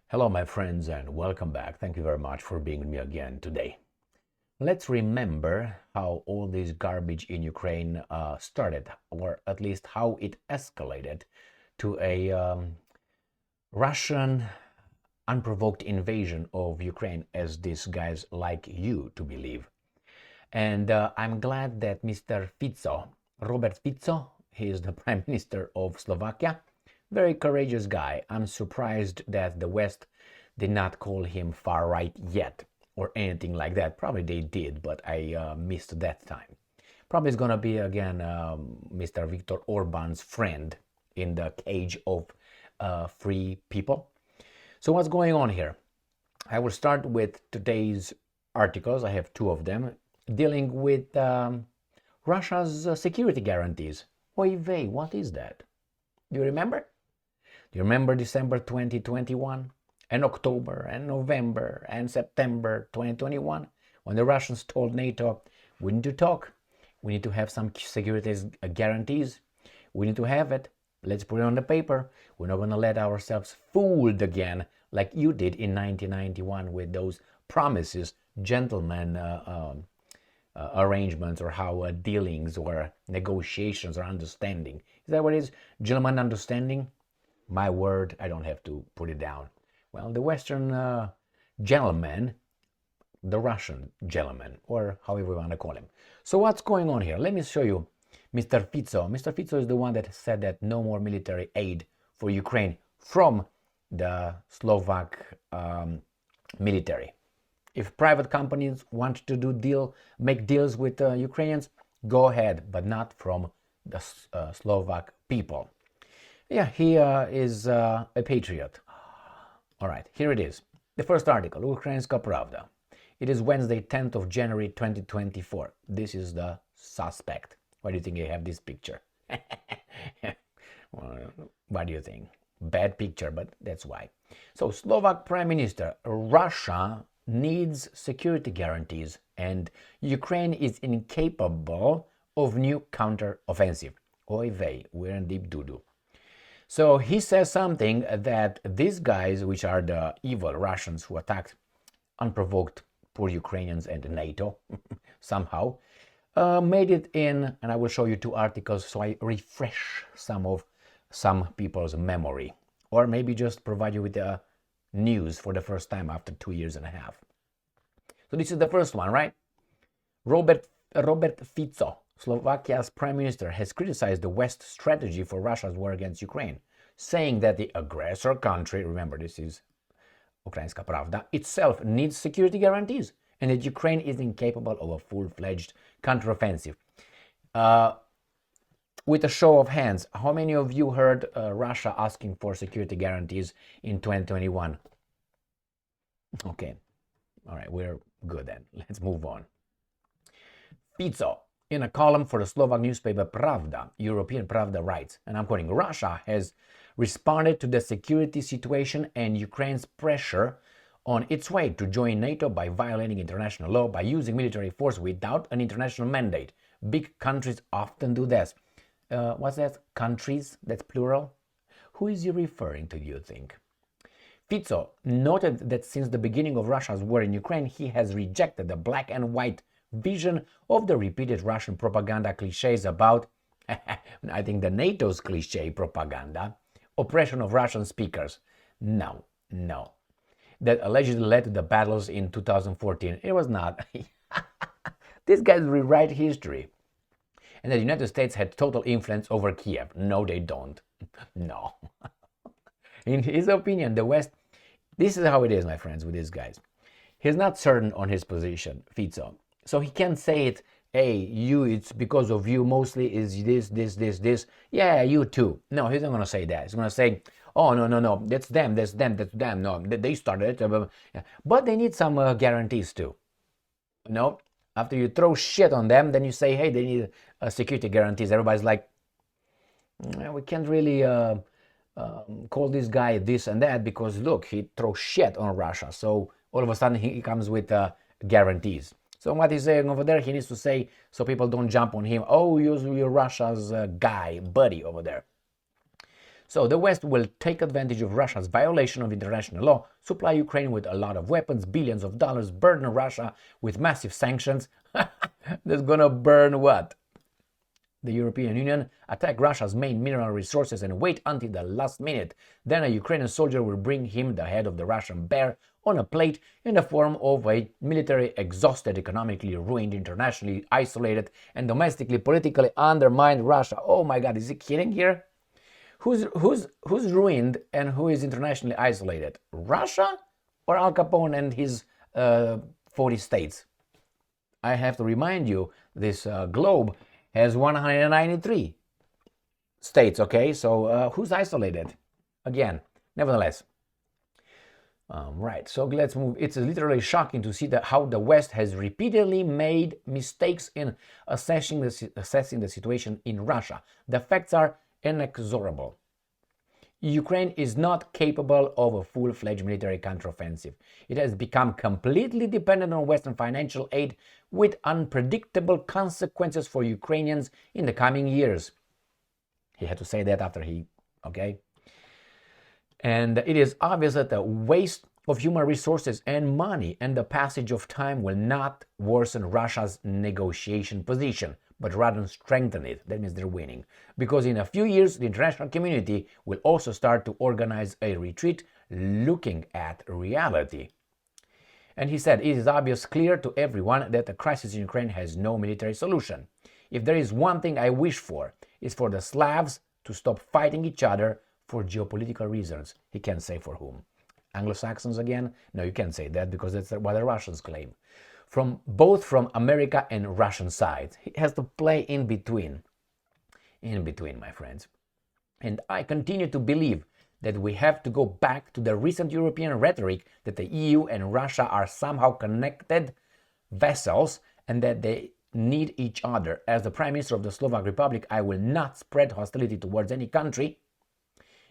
Hello, my friends, and welcome back. Thank you very much for being with me again today. Let's remember how all this garbage in Ukraine started, or at least how it escalated to a Russian unprovoked invasion of Ukraine, as these guys like you to believe. And I'm glad that Mr. Fico, Robert Fico, he is the Prime Minister of Slovakia, very courageous guy. I'm surprised that the West did not call him far right yet or anything like that. Probably they did, but I missed that time. Probably it's gonna be again Mr. Viktor Orban's friend in the cage of free people. So what's going on here? I will start with today's articles. I have two of them dealing with Russia's security guarantees. Oy vey, what is that? Do you remember? Do you remember December 2021 and October and November and September 2021 when the Russians told NATO, we need to talk, we need to have some security guarantees, we need to have it, let's put it on the paper, we're not going to let ourselves fooled again like you did in 1991 with those promises, gentlemen arrangements, or how dealings or negotiations or understanding. Is that what it is? Gentlemen understanding? My word, I don't have to put it down. Well, the Western gentleman, the Russian gentleman, or however you want to call him. So what's going on here? Let me show you Mr. Fico. Mr. Fico is the one that said that no more military aid for Ukraine from the Slovak military. If private companies want to make deals with Ukrainians, go ahead, but not from the Slovak people. Yeah, he is a patriot. All right, here it is. The first article, Ukrainska Pravda. It is Wednesday, 10th of January, 2024. This is the suspect. Why do you think I have this picture? What do you think? Bad picture, but that's why. So, Slovak Prime Minister, Russia needs security guarantees and Ukraine is incapable of new counter-offensive. Oy vey, we're in deep doo-doo. So he says something that these guys, which are the evil Russians who attacked unprovoked poor Ukrainians and NATO, somehow, made it in, and I will show you two articles so I refresh some people's memory, or maybe just provide you with the news for the first time after 2.5 years. So this is the first one, right? Robert Fico, Slovakia's prime minister, has criticized the West's strategy for Russia's war against Ukraine, saying that the aggressor country, remember this is Ukrainska Pravda, itself needs security guarantees and that Ukraine is incapable of a full-fledged counteroffensive. With a show of hands, how many of you heard Russia asking for security guarantees in 2021? Okay, all right, we're good then. Let's move on. Fico, in a column for the Slovak newspaper Pravda, European Pravda writes, and I'm quoting, Russia has responded to the security situation and Ukraine's pressure on its way to join NATO by violating international law, by using military force without an international mandate. Big countries often do this. What's that? Countries? That's plural? Who is he referring to, you think? Fico noted that since the beginning of Russia's war in Ukraine, he has rejected the black and white vision of the repeated Russian propaganda cliches about, I think the NATO's cliche propaganda, oppression of Russian speakers. No. That allegedly led to the battles in 2014. It was not. These guys rewrite history. And the United States had total influence over Kiev. No, they don't. No. In his opinion, the West, this is how it is, my friends, with these guys. He's not certain on his position, Fico. So he can't say it, hey, you, it's because of you, mostly is this. Yeah, you too. No, he's not going to say that. He's going to say, oh, no, that's them. No, they started it. But they need some guarantees too. No, after you throw shit on them, then you say, hey, they need security guarantees. Everybody's like, we can't really call this guy this and that because, look, he throws shit on Russia. So all of a sudden he comes with guarantees. So what he's saying over there, he needs to say so people don't jump on him. Oh, you're Russia's guy, buddy over there. So the West will take advantage of Russia's violation of international law, supply Ukraine with a lot of weapons, billions of dollars, burden Russia with massive sanctions. That's gonna burn what? The European Union, attack Russia's main mineral resources and wait until the last minute. Then a Ukrainian soldier will bring him the head of the Russian bear on a plate in the form of a military exhausted, economically ruined, internationally isolated, and domestically politically undermined Russia. Oh my God, is he kidding here? Who's ruined and who is internationally isolated? Russia or Al Capone and his 40 states? I have to remind you, this globe has 193 states, okay? So who's isolated? Again, nevertheless. Right, so let's move. It's literally shocking to see how the West has repeatedly made mistakes in assessing the situation in Russia. The facts are inexorable. Ukraine is not capable of a full-fledged military counteroffensive. It has become completely dependent on Western financial aid with unpredictable consequences for Ukrainians in the coming years. He had to say that after okay? And it is obvious that the waste of human resources and money and the passage of time will not worsen Russia's negotiation position, but rather strengthen it. That means they're winning. Because in a few years, the international community will also start to organize a retreat looking at reality. And he said, it is clear to everyone that the crisis in Ukraine has no military solution. If there is one thing I wish for, it's for the Slavs to stop fighting each other for geopolitical reasons. He can't say for whom. Anglo-Saxons again? No, you can't say that because that's what the Russians claim. Both from America and Russian side. He has to play in between. In between, my friends. And I continue to believe that we have to go back to the recent European rhetoric that the EU and Russia are somehow connected vassals and that they need each other. As the Prime Minister of the Slovak Republic, I will not spread hostility towards any country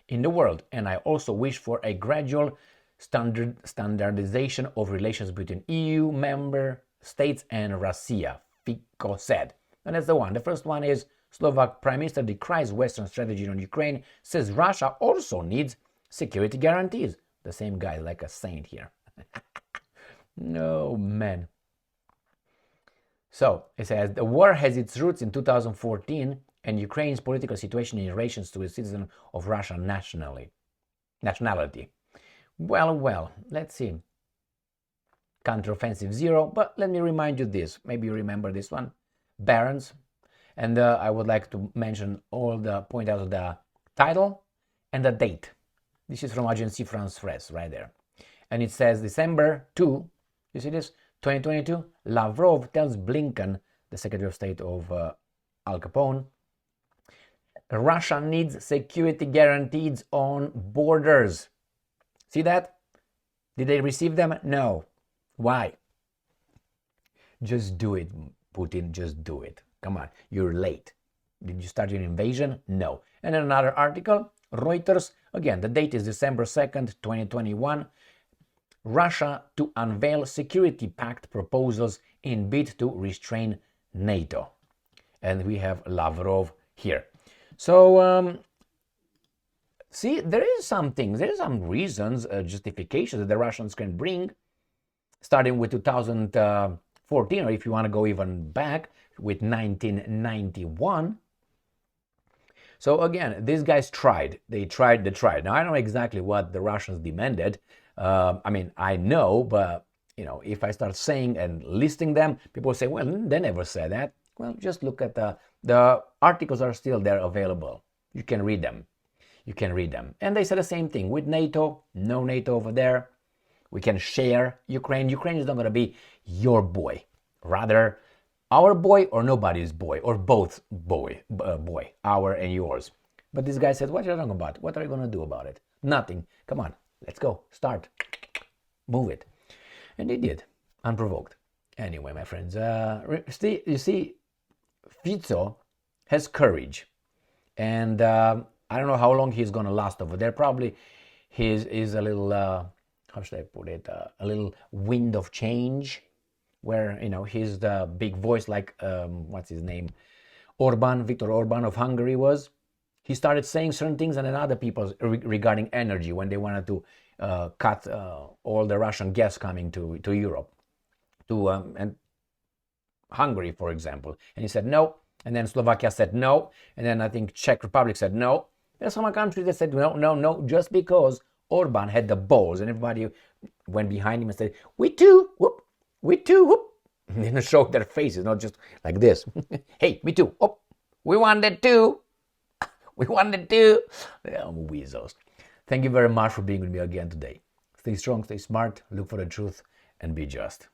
in the world, and I also wish for a gradual standardization of relations between EU member states and Russia, Fico said. And that's the one. The first one is Slovak Prime Minister decries Western strategy on Ukraine, says Russia also needs security guarantees. The same guy, like a saint here. No, man. So, it says, the war has its roots in 2014 and Ukraine's political situation in relation to a citizen of Russian nationality. Well, let's see. Counteroffensive zero, but let me remind you this. Maybe you remember this one. Barons. And I would like to point out the title and the date. This is from Agence France Presse, right there. And it says December 2, you see this? 2022, Lavrov tells Blinken, the Secretary of State of Al Capone, Russia needs security guarantees on borders. See that? Did they receive them? No. Why? Just do it, Putin, just do it. Come on, you're late. Did you start your invasion? No. And then another article, Reuters, again, the date is December 2nd, 2021. Russia to unveil security pact proposals in bid to restrain NATO. And we have Lavrov here. So, see, there is some reasons, justifications that the Russians can bring, starting with 2014, or if you want to go even back, with 1991. So again, these guys tried. They tried. Now, I don't know exactly what the Russians demanded. I know, but, if I start saying and listing them, people say, well, they never said that. Well, just look at the articles are still there available. You can read them. And they said the same thing with NATO. No NATO over there. We can share Ukraine. Ukraine is not going to be your boy. Rather, our boy or nobody's boy, or both boy, our and yours. But this guy said, what are you talking about? What are you going to do about it? Nothing. Come on, let's go. Start. Move it. And they did, unprovoked. Anyway, my friends, you see, Fico has courage. And I don't know how long he's going to last over there. Probably he is a little, how should I put it, a little wind of change, where, he's the big voice like, what's his name? Viktor Orban of Hungary was. he started saying certain things, and then other people regarding energy when they wanted to cut all the Russian gas coming to Europe, and Hungary, for example. And he said no, and then Slovakia said no, and then I think Czech Republic said no. There's some countries that said no, no, no, just because Orban had the balls, and everybody went behind him and said, we too, whoop, we too, whoop. And then showed their faces, not just like this. Hey, me too. Oh, we want that too. We want it too. Weasels. Thank you very much for being with me again today. Stay strong, stay smart, look for the truth, and be just.